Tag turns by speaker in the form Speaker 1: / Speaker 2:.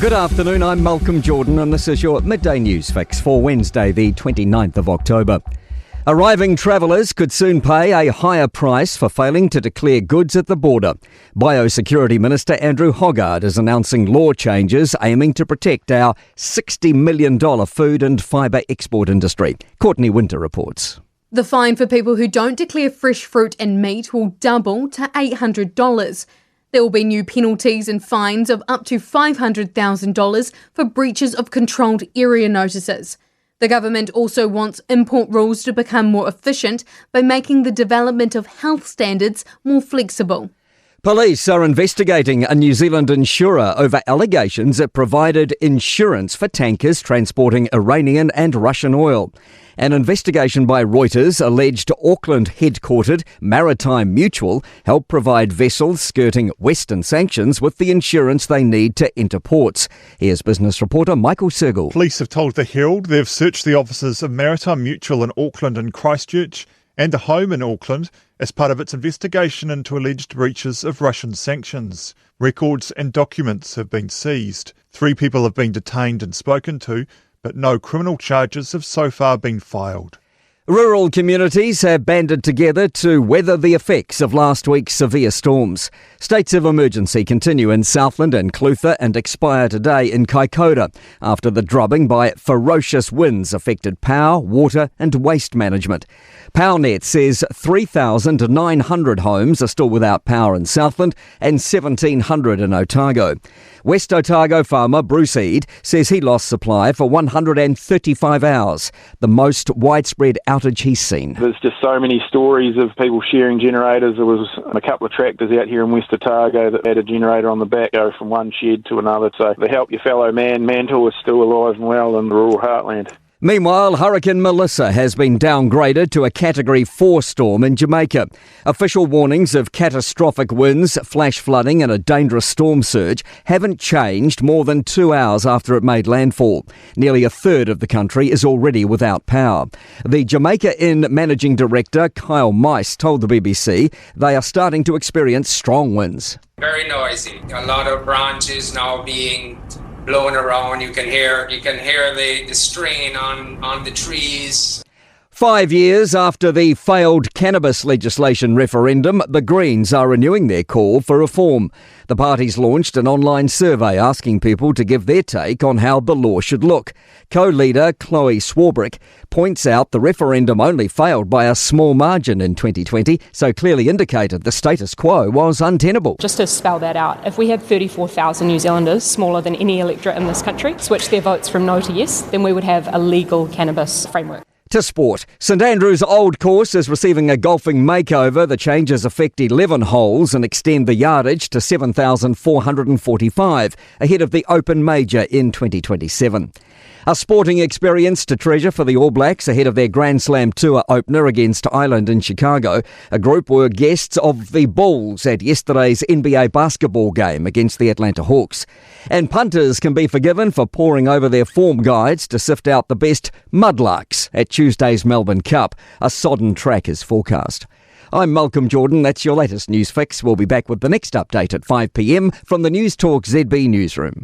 Speaker 1: Good afternoon, I'm Malcolm Jordan and this is your Midday News Fix for Wednesday the 29th of October. Arriving travellers could soon pay a higher price for failing to declare goods at the border. Biosecurity Minister Andrew Hoggard is announcing law changes aiming to protect our $60 million food and fibre export industry. Courtney Winter reports.
Speaker 2: The fine for people who don't declare fresh fruit and meat will double to $800. There will be new penalties and fines of up to $500,000 for breaches of controlled area notices. The government also wants import rules to become more efficient by making the development of health standards more flexible.
Speaker 1: Police are investigating a New Zealand insurer over allegations it provided insurance for tankers transporting Iranian and Russian oil. An investigation by Reuters alleged Auckland-headquartered Maritime Mutual helped provide vessels skirting Western sanctions with the insurance they need to enter ports. Here's business reporter Michael Sergel.
Speaker 3: Police have told the Herald they've searched the offices of Maritime Mutual in Auckland and Christchurch and a home in Auckland as part of its investigation into alleged breaches of Russian sanctions. Records and documents have been seized. 3 people have been detained and spoken to, but no criminal charges have so far been filed.
Speaker 1: Rural communities have banded together to weather the effects of last week's severe storms. States of emergency continue in Southland and Clutha and expire today in Kaikoura after the drubbing by ferocious winds affected power, water and waste management. PowerNet says 3,900 homes are still without power in Southland and 1,700 in Otago. West Otago farmer Bruce Eade says he lost supply for 135 hours, the most widespread outage he's seen.
Speaker 4: There's just so many stories of people sharing generators. There was a couple of tractors out here in West Otago that had a generator on the back go from one shed to another. So the help your fellow man mantle is still alive and well in the rural heartland.
Speaker 1: Meanwhile, Hurricane Melissa has been downgraded to a Category 4 storm in Jamaica. Official warnings of catastrophic winds, flash flooding and a dangerous storm surge haven't changed more than 2 hours after it made landfall. Nearly a third of the country is already without power. The Jamaica Inn managing director, Kyle Mice, told the BBC they are starting to experience strong winds.
Speaker 5: Very noisy. A lot of branches now being blown around. You can hear the strain on the trees.
Speaker 1: 5 years after the failed cannabis legislation referendum, the Greens are renewing their call for reform. The party's launched an online survey asking people to give their take on how the law should look. Co-leader Chloe Swarbrick points out the referendum only failed by a small margin in 2020, so clearly indicated the status quo was untenable.
Speaker 6: Just to spell that out, if we had 34,000 New Zealanders, smaller than any electorate in this country, switch their votes from no to yes, then we would have a legal cannabis framework.
Speaker 1: To sport. St Andrew's Old Course is receiving a golfing makeover. The changes affect 11 holes and extend the yardage to 7,445 ahead of the Open Major in 2027. A sporting experience to treasure for the All Blacks ahead of their Grand Slam Tour opener against Ireland in Chicago. A group were guests of the Bulls at yesterday's NBA basketball game against the Atlanta Hawks. And punters can be forgiven for poring over their form guides to sift out the best mudlarks at Tuesday's Melbourne Cup. A sodden track is forecast. I'm Malcolm Jordan. That's your latest news fix. We'll be back with the next update at 5 p.m. from the Newstalk ZB newsroom.